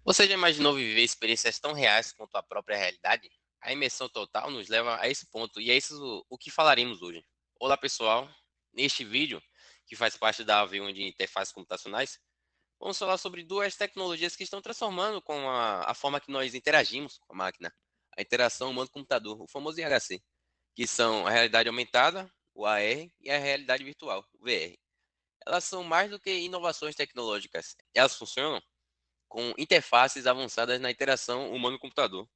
Você já imaginou viver experiências tão reais quanto a própria realidade? A imersão total nos leva a esse ponto, e é isso o que falaremos hoje. Olá pessoal, neste vídeo, que faz parte da AV1 de interfaces computacionais, vamos falar sobre duas tecnologias que estão transformando com a forma que nós interagimos com a máquina, a interação humano-computador, o famoso IHC, que são a realidade aumentada, o AR, e a realidade virtual, o VR. Elas são mais do que inovações tecnológicas, elas funcionam com interfaces avançadas na interação humano-computador.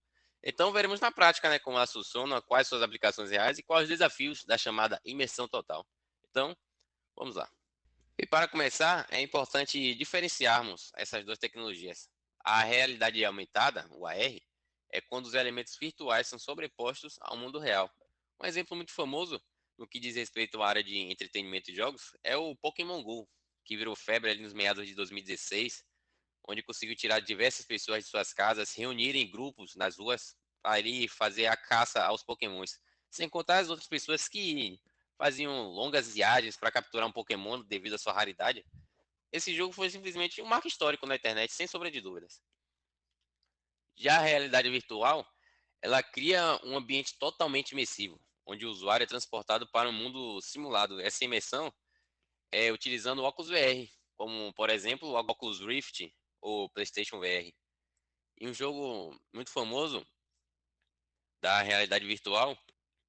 Então, veremos na prática, né, como ela funciona, quais suas aplicações reais e quais os desafios da chamada imersão total. Então, vamos lá. E para começar, é importante diferenciarmos essas duas tecnologias. A realidade aumentada, o AR, é quando os elementos virtuais são sobrepostos ao mundo real. Um exemplo muito famoso no que diz respeito à área de entretenimento e jogos é o Pokémon Go, que virou febre ali nos meados de 2016, onde conseguiu tirar diversas pessoas de suas casas, reunir em grupos nas ruas para ir fazer a caça aos Pokémons. Sem contar as outras pessoas que faziam longas viagens para capturar um Pokémon devido à sua raridade. Esse jogo foi simplesmente um marco histórico na internet, sem sombra de dúvidas. Já a realidade virtual, ela cria um ambiente totalmente imersivo, onde o usuário é transportado para um mundo simulado. Essa imersão é utilizando o óculos VR, como por exemplo o Oculus Rift ou PlayStation VR. E um jogo muito famoso da realidade virtual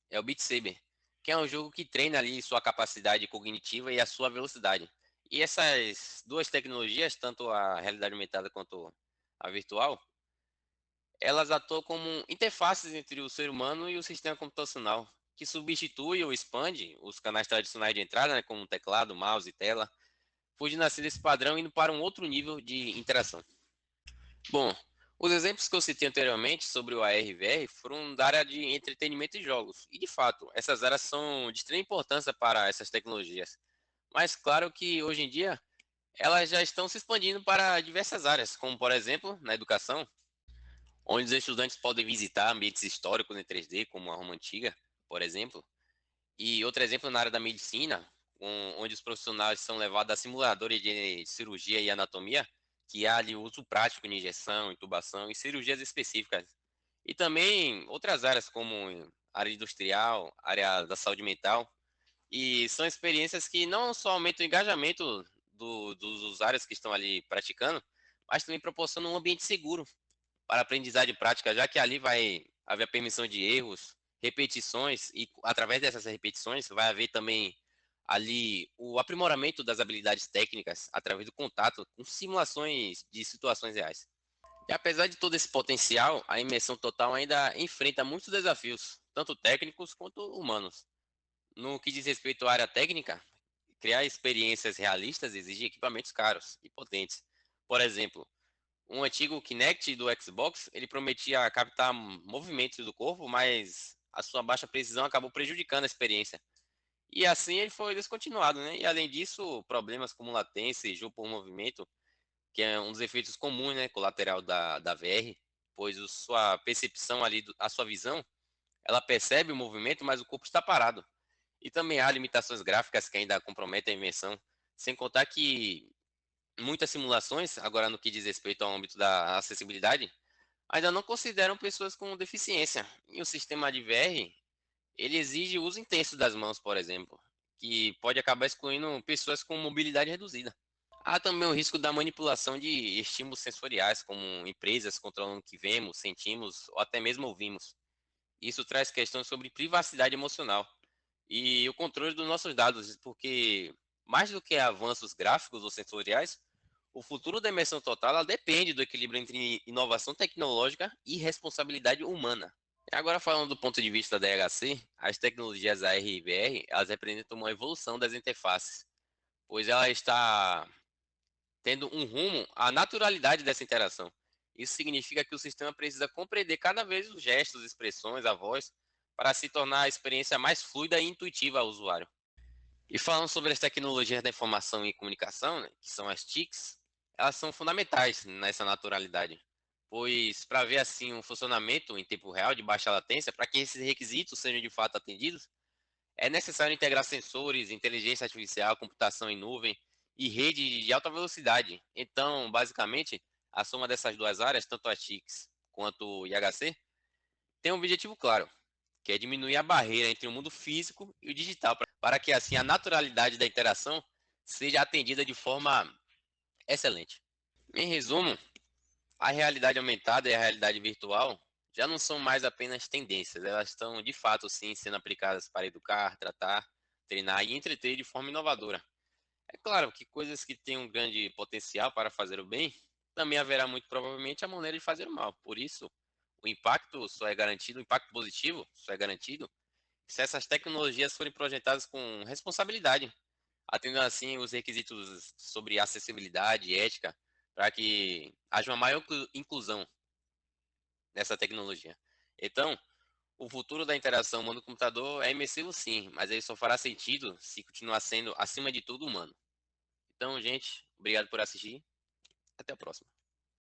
é o Beat Saber, que é um jogo que treina ali sua capacidade cognitiva e a sua velocidade. E essas duas tecnologias, tanto a realidade aumentada quanto a virtual, elas atuam como interfaces entre o ser humano e o sistema computacional, que substitui ou expande os canais tradicionais de entrada, né, como teclado, mouse e tela, fugindo assim desse padrão e indo para um outro nível de interação. Bom, os exemplos que eu citei anteriormente sobre o AR e VR foram da área de entretenimento e jogos. E, de fato, essas áreas são de extrema importância para essas tecnologias. Mas, claro que hoje em dia elas já estão se expandindo para diversas áreas, como, por exemplo, na educação, onde os estudantes podem visitar ambientes históricos em 3D, como a Roma Antiga, por exemplo. E outro exemplo na área da medicina, onde os profissionais são levados a simuladores de cirurgia e anatomia, que há ali uso prático de injeção, intubação e cirurgias específicas. E também outras áreas, como área industrial, área da saúde mental. E são experiências que não só aumentam o engajamento dos usuários que estão ali praticando, mas também proporcionam um ambiente seguro para aprendizagem prática, já que ali vai haver a permissão de erros, repetições, e através dessas repetições vai haver também ali o aprimoramento das habilidades técnicas através do contato com simulações de situações reais. E apesar de todo esse potencial, a imersão total ainda enfrenta muitos desafios, tanto técnicos quanto humanos. No que diz respeito à área técnica, criar experiências realistas exige equipamentos caros e potentes. Por exemplo, um antigo Kinect do Xbox, ele prometia captar movimentos do corpo, mas a sua baixa precisão acabou prejudicando a experiência. E assim ele foi descontinuado, né? E além disso, problemas como latência e jogo por movimento, que é um dos efeitos comuns, né, colateral da VR, pois sua percepção ali, a sua visão, ela percebe o movimento, mas o corpo está parado. E também há limitações gráficas que ainda comprometem a imersão, sem contar que muitas simulações, agora no que diz respeito ao âmbito da acessibilidade, ainda não consideram pessoas com deficiência. E o sistema de VR, ele exige o uso intenso das mãos, por exemplo, que pode acabar excluindo pessoas com mobilidade reduzida. Há também o risco da manipulação de estímulos sensoriais, como empresas controlando o que vemos, sentimos ou até mesmo ouvimos. Isso traz questões sobre privacidade emocional e o controle dos nossos dados, porque mais do que avanços gráficos ou sensoriais, o futuro da imersão total ela depende do equilíbrio entre inovação tecnológica e responsabilidade humana. E agora falando do ponto de vista da EHC, as tecnologias AR e VR, elas representam uma evolução das interfaces, pois ela está tendo um rumo à naturalidade dessa interação. Isso significa que o sistema precisa compreender cada vez os gestos, expressões, a voz, para se tornar a experiência mais fluida e intuitiva ao usuário. E falando sobre as tecnologias da informação e comunicação, né, que são as TICs, elas são fundamentais nessa naturalidade, pois para ver assim um funcionamento em tempo real de baixa latência, para que esses requisitos sejam de fato atendidos, é necessário integrar sensores, inteligência artificial, computação em nuvem e rede de alta velocidade. Então, basicamente, a soma dessas duas áreas, tanto a TICS quanto o IHC, tem um objetivo claro, que é diminuir a barreira entre o mundo físico e o digital, para que assim a naturalidade da interação seja atendida de forma excelente. Em resumo, a realidade aumentada e a realidade virtual já não são mais apenas tendências, elas estão de fato sim sendo aplicadas para educar, tratar, treinar e entreter de forma inovadora. É claro que coisas que têm um grande potencial para fazer o bem, também haverá muito provavelmente a maneira de fazer o mal. Por isso, o impacto só é garantido, o impacto positivo só é garantido se essas tecnologias forem projetadas com responsabilidade, atendendo assim os requisitos sobre acessibilidade e ética, para que haja uma maior inclusão nessa tecnologia. Então, o futuro da interação humano-computador é imersivo sim, mas ele só fará sentido se continuar sendo, acima de tudo, humano. Então, gente, obrigado por assistir. Até a próxima.